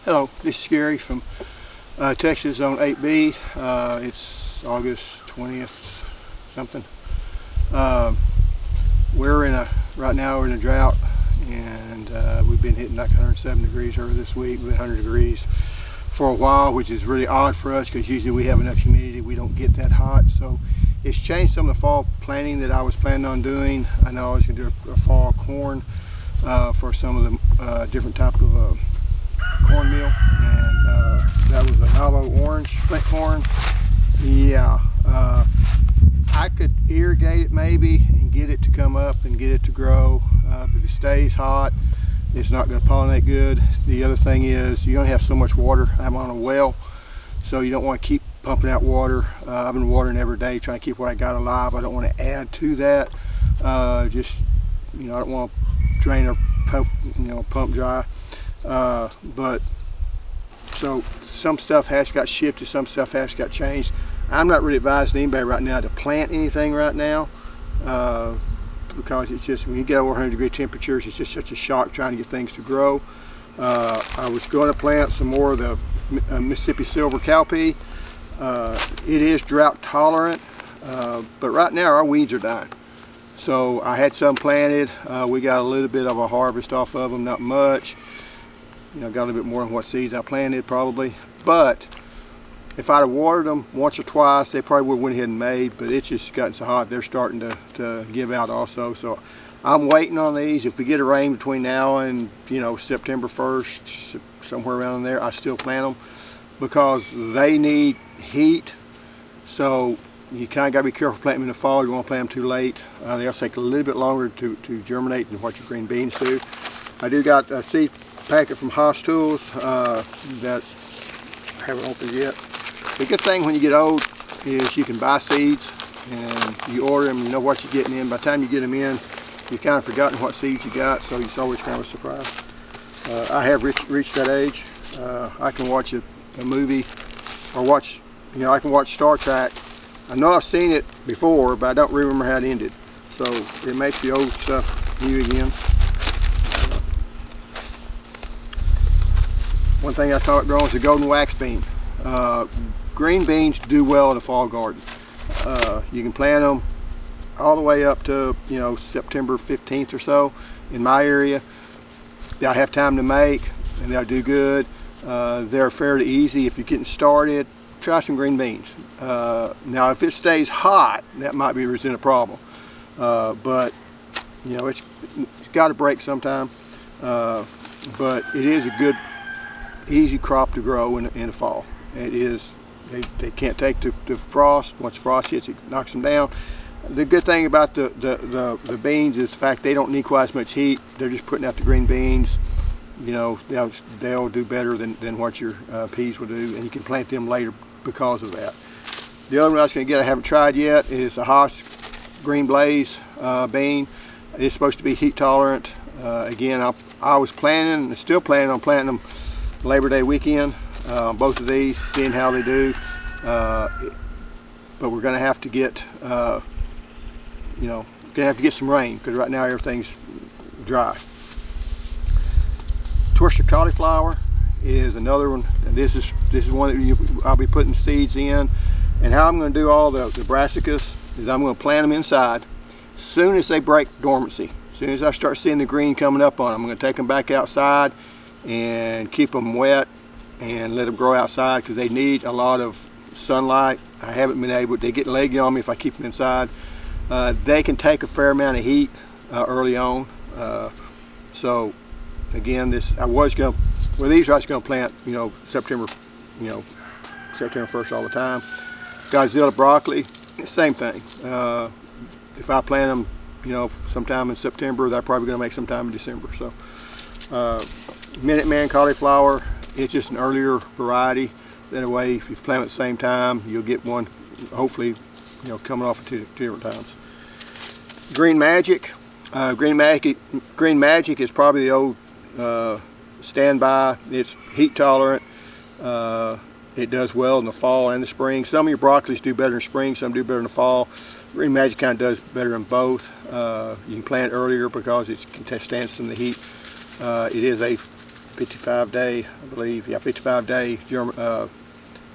Hello, this is Gary from Texas on 8B. It's August 20th something. Right now we're in a drought, and we've been hitting like 107 degrees earlier this week. We've been 100 degrees for a while, which is really odd for us because usually we have enough humidity, we don't get that hot. So it's changed some of the fall planting that I was planning on doing. I know I was going to do a fall corn for some of the different type of cornmeal, and that was a Nalo orange Flint corn. Yeah, I could irrigate it maybe and get it to come up and get it to grow, but if it stays hot, it's not going to pollinate good. The other thing is you only have so much water. I'm on a well, so you don't want to keep pumping out water. I've been watering every day trying to keep what I got alive. I don't want to add to that. I don't want to drain or pump dry. But so some stuff has got shifted, some stuff has got changed. I'm not really advising anybody right now to plant anything right now, because it's just, when you get over 100 degree temperatures, it's just such a shock trying to get things to grow. I was going to plant some more of the Mississippi Silver Cowpea. It is drought tolerant, but right now our weeds are dying. So I had some planted. We got a little bit of a harvest off of them, not much. Got a little bit more than what seeds I planted probably. But if I'd have watered them once or twice, they probably would have went ahead and made, but it's just gotten so hot, they're starting to give out also. So I'm waiting on these. If we get a rain between now and September 1st, somewhere around there, I still plant them because they need heat. So you kind of got to be careful planting them in the fall. You don't want to plant them too late. They also take a little bit longer to germinate than what your green beans do. I do got a seed packet from Haas Tools that I haven't opened yet. The good thing when you get old is you can buy seeds and you order them, you know what you're getting in. By the time you get them in, you've kind of forgotten what seeds you got, so it's always kind of a surprise. I have reached that age. I can watch a movie or I can watch Star Trek. I know I've seen it before, but I don't remember how it ended. So it makes the old stuff new again. One thing I taught growing is a golden wax bean. Green beans do well in a fall garden. You can plant them all the way up to September 15th or so in my area. They'll have time to make and they'll do good. They're fairly easy if you're getting started. Try some green beans. Now if it stays hot, that might be a problem. But it's got to break sometime. But it is a good easy crop to grow in the fall. It is. They can't take the frost. Once frost hits, it knocks them down. The good thing about the beans is the fact they don't need quite as much heat. They're just putting out the green beans. They'll do better than what your peas will do, and you can plant them later because of that. The other one I was going to get, I haven't tried yet, is a Haas Green Blaze bean. It's supposed to be heat tolerant. Again, I was planning and still planning on planting them Labor Day weekend, both of these, seeing how they do. But we're going to have to get, some rain because right now everything's dry. Twisted cauliflower is another one. And this is one that I'll be putting seeds in. And how I'm going to do all the brassicas is I'm going to plant them inside. As soon as they break dormancy, as soon as I start seeing the green coming up on them, I'm going to take them back outside and keep them wet and let them grow outside because they need a lot of sunlight. I haven't been able, they get leggy on me if I keep them inside. They can take a fair amount of heat early on. So again, these I was going to plant, September 1st all the time. Godzilla Broccoli, same thing. If I plant them, sometime in September, they're probably going to make sometime in December. So. Minuteman Cauliflower, it's just an earlier variety. That way, if you plant at the same time, you'll get one, hopefully, coming off at two different times. Green Magic. Green Magic is probably the old standby. It's heat tolerant. It does well in the fall and the spring. Some of your broccolis do better in spring, some do better in the fall. Green Magic kind of does better in both. You can plant it earlier because it can stand some of the heat. It is a 55-day, I believe, yeah, 55-day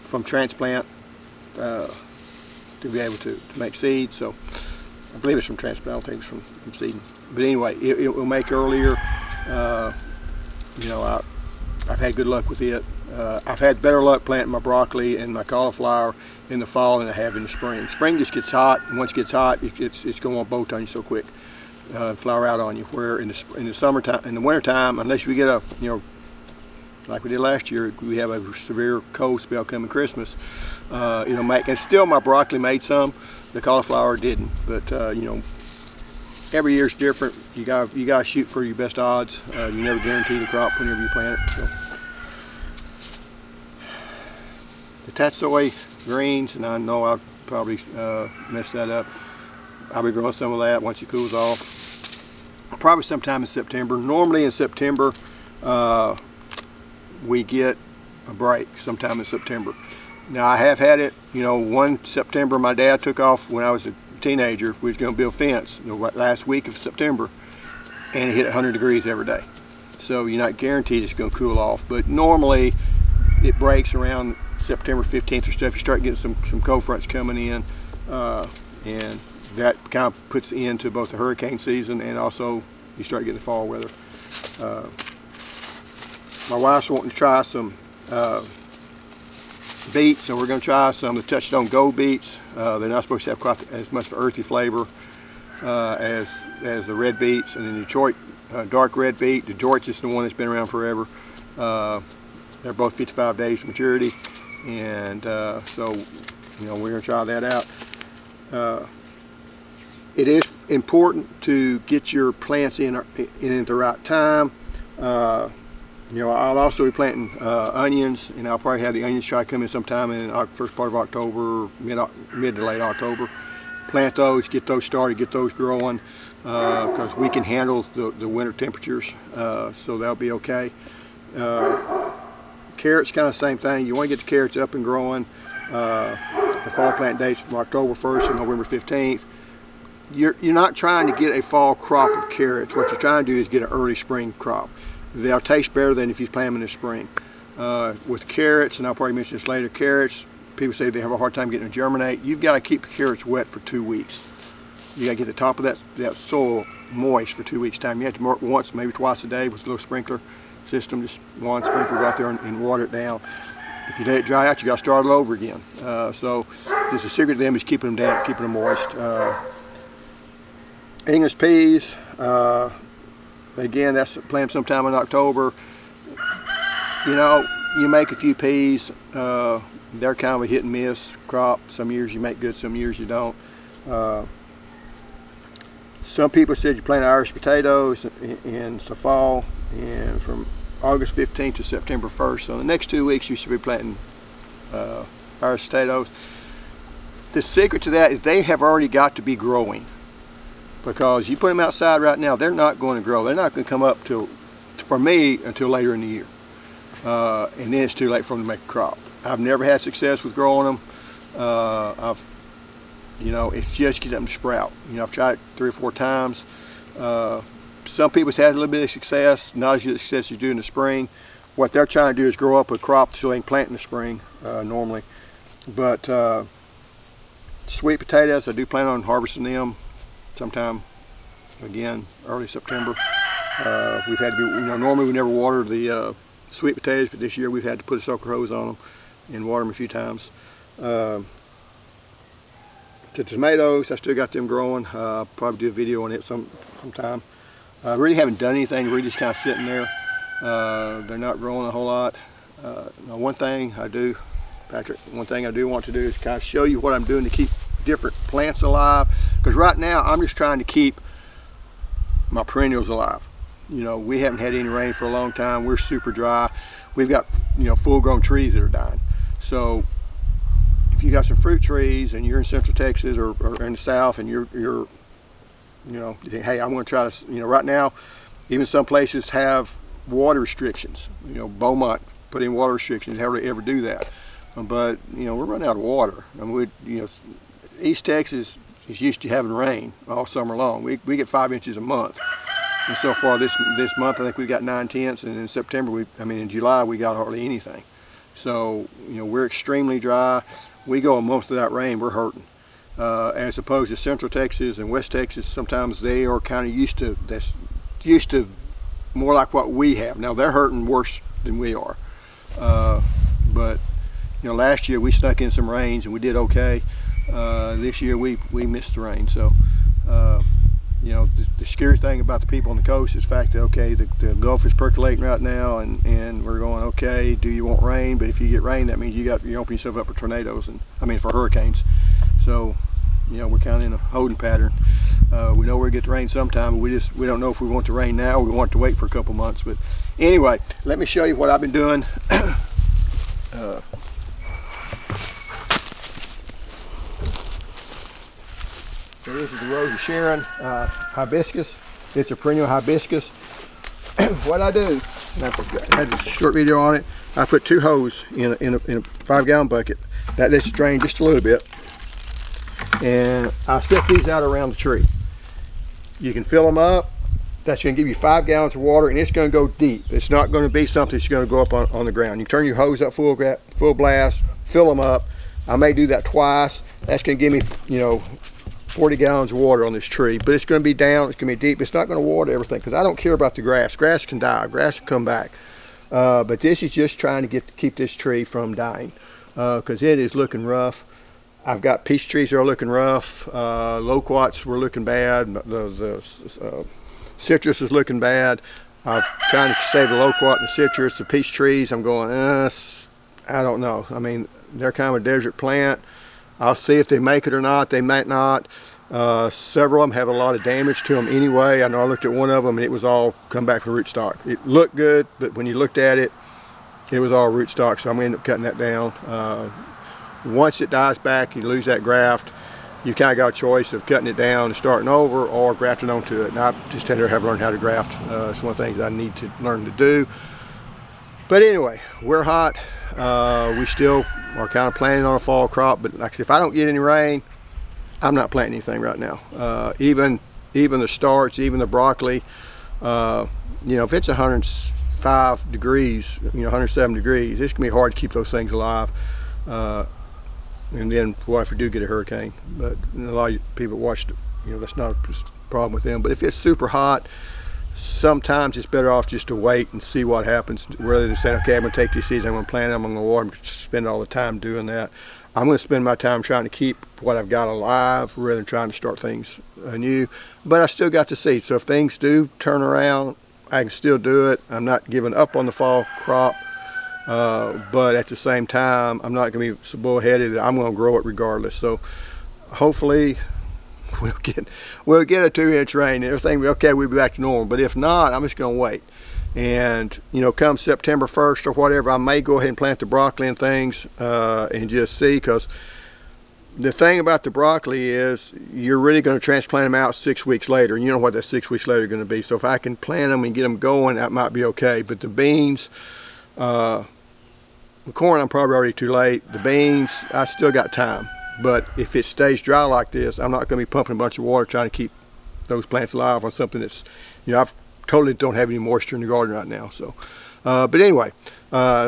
from transplant to be able to make seed. So I believe it's from transplant. I don't think it's from seeding. But anyway, it will make earlier. You know, I've had good luck with it. I've had better luck planting my broccoli and my cauliflower in the fall than I have in the spring. Spring just gets hot, and once it gets hot, it's going to bolt on you so quick, flower out on you. Where in the summertime, in the wintertime, unless we get a, you know, like we did last year, we have a severe cold spell coming Christmas. It'll make, and still my broccoli made some, the cauliflower didn't. But you know, every year's different. You got to shoot for your best odds. You never guarantee the crop whenever you plant it. So. The Tatsoi Greens, and I know I'll probably mess that up. I'll be growing some of that once it cools off. Probably sometime in September. Normally in September, we get a break sometime in September. Now I have had it, you know, one September my dad took off when I was a teenager. We was going to build a fence the last week of September, and it hit 100 degrees every day. So you're not guaranteed it's going to cool off, but normally it breaks around September 15th or stuff. You start getting some cold fronts coming in, and that kind of puts the end to both the hurricane season and also you start getting the fall weather. My wife's wanting to try some beets, so we're going to try some of the Touchstone Gold beets. They're not supposed to have quite as much of an earthy flavor as the red beets. And then the Detroit dark red beet. Detroit's just the one that's been around forever. They're both 55 days to maturity, and so you know, we're going to try that out. It is important to get your plants in at the right time. You know, I'll also be planting onions, and I'll probably have the onions try to come in sometime in the first part of October, mid to late October. Plant those, get those started, get those growing, because we can handle the winter temperatures, so that'll be okay. Carrots, kind of the same thing. You want to get the carrots up and growing. The fall plant dates from October 1st to November 15th. You're not trying to get a fall crop of carrots. What you're trying to do is get an early spring crop. They'll taste better than if you plant them in the spring. With carrots, and I'll probably mention this later, carrots, people say they have a hard time getting them to germinate. You've got to keep the carrots wet for 2 weeks. You got to get the top of that soil moist for 2 weeks' time. You have to work once, maybe twice a day with a little sprinkler system. Just one sprinkler out there and water it down. If you let it dry out, you got to start it over again. So just the secret to them is keeping them damp, keeping them moist. English peas, again, that's planted sometime in October. You know, you make a few peas, they're kind of a hit and miss crop. Some years you make good, some years you don't. Some people said you plant Irish potatoes in the fall, and from August 15th to September 1st. So the next 2 weeks you should be planting Irish potatoes. The secret to that is they have already got to be growing, because you put them outside right now, they're not going to grow. They're not going to come up for me, until later in the year. And then it's too late for them to make a crop. I've never had success with growing them. You know, it's just get them to sprout. You know, I've tried it 3 or 4 times. Some people's had a little bit of success, not as good success as you do in the spring. What they're trying to do is grow up a crop so they can plant in the spring normally. But sweet potatoes, I do plan on harvesting them sometime, again, early September. We've had to be, you know, normally we never water the sweet potatoes, but this year we've had to put a soaker hose on them and water them a few times. The tomatoes, I still got them growing. I'll probably do a video on it sometime. I really haven't done anything, really just kind of sitting there. They're not growing a whole lot. Now one thing I do, Patrick, one thing I do want to do is kind of show you what I'm doing to keep different plants alive. Because right now I'm just trying to keep my perennials alive. You know, we haven't had any rain for a long time. We're super dry. We've got, you know, full-grown trees that are dying. So if you got some fruit trees and you're in Central Texas or in the South, and you're you know, you think, hey, I'm going to try to, you know, right now, even some places have water restrictions. You know, Beaumont put in water restrictions. How would they ever do that? But you know, we're running out of water. I mean, you know, East Texas is used to having rain all summer long. We get 5 inches a month. And so far this month, I think we've got 9/10, and in September, in July, we got hardly anything. So, we're extremely dry. We go a month without rain, we're hurting. As opposed to Central Texas and West Texas, sometimes they are kind of used to more like what we have. Now they're hurting worse than we are. But last year we snuck in some rains and we did okay. This year we missed the rain. So the scary thing about the people on the coast is the fact that, okay, the Gulf is percolating right now, and we're going, okay, do you want rain? But if you get rain, that means you open yourself up for tornadoes, and for hurricanes. So we're kind of in a holding pattern. We know we're going to get the rain sometime, but we don't know if we want the rain now or we want to wait for a couple months. But anyway, let me show you what I've been doing. So this is the Rose of Sharon hibiscus. It's a perennial hibiscus. What I do, and I had a short video on it, I put 2 hoses in a 5-gallon bucket. That lets it drain just a little bit. And I set these out around the tree. You can fill them up. That's going to give you 5 gallons of water, and it's going to go deep. It's not going to be something that's going to go up on the ground. You turn your hose up full blast, fill them up. I may do that twice. That's going to give me 40 gallons of water on this tree, but it's going to be down, it's going to be deep. It's not going to water everything because I don't care about the grass. Grass can die, grass can come back. But this is just trying to keep this tree from dying because it is looking rough. I've got peach trees that are looking rough. Loquats were looking bad. The citrus is looking bad. I'm trying to save the loquat and the citrus. The peach trees, I'm going, I don't know. They're kind of a desert plant. I'll see if they make it or not. They might not. Several of them have a lot of damage to them anyway. I know I looked at one of them and it was all come back from rootstock. It looked good, but when you looked at it, it was all rootstock, so I'm going to end up cutting that down. Once it dies back, you lose that graft. You kind of got a choice of cutting it down and starting over or grafting onto it. And I just have learned how to graft. It's one of the things I need to learn to do. But anyway, we're hot. We still are kind of planning on a fall crop, but like I said, if I don't get any rain, I'm not planting anything right now. Even the starts, even the broccoli, if it's 105 degrees, 107 degrees, it's gonna be hard to keep those things alive. And then what if we do get a hurricane? But a lot of people watched, that's not a problem with them. But if it's super hot, sometimes it's better off just to wait and see what happens rather than saying, okay, I'm going to take these seeds, I'm going to plant them, I'm going to water them, spend all the time doing that. I'm going to spend my time trying to keep what I've got alive rather than trying to start things anew. But I still got the seeds, so if things do turn around, I can still do it. I'm not giving up on the fall crop, but at the same time, I'm not going to be so bullheaded that I'm going to grow it regardless. So hopefully we'll get a 2-inch rain and everything will be okay, we'll be back to normal. But if not, I'm just going to wait. And come September 1st or whatever, I may go ahead and plant the broccoli and things and just see, because the thing about the broccoli is you're really going to transplant them out 6 weeks later, and you know what that 6 weeks later is going to be. So if I can plant them and get them going, that might be okay. But the beans, the corn, I'm probably already too late. The beans, I still got time. But if it stays dry like this, I'm not going to be pumping a bunch of water trying to keep those plants alive on something that's, I totally don't have any moisture in the garden right now. So, but anyway,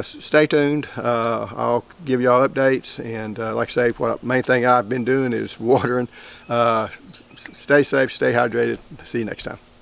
stay tuned. I'll give y'all updates. And like I say, main thing I've been doing is watering. Stay safe, stay hydrated. See you next time.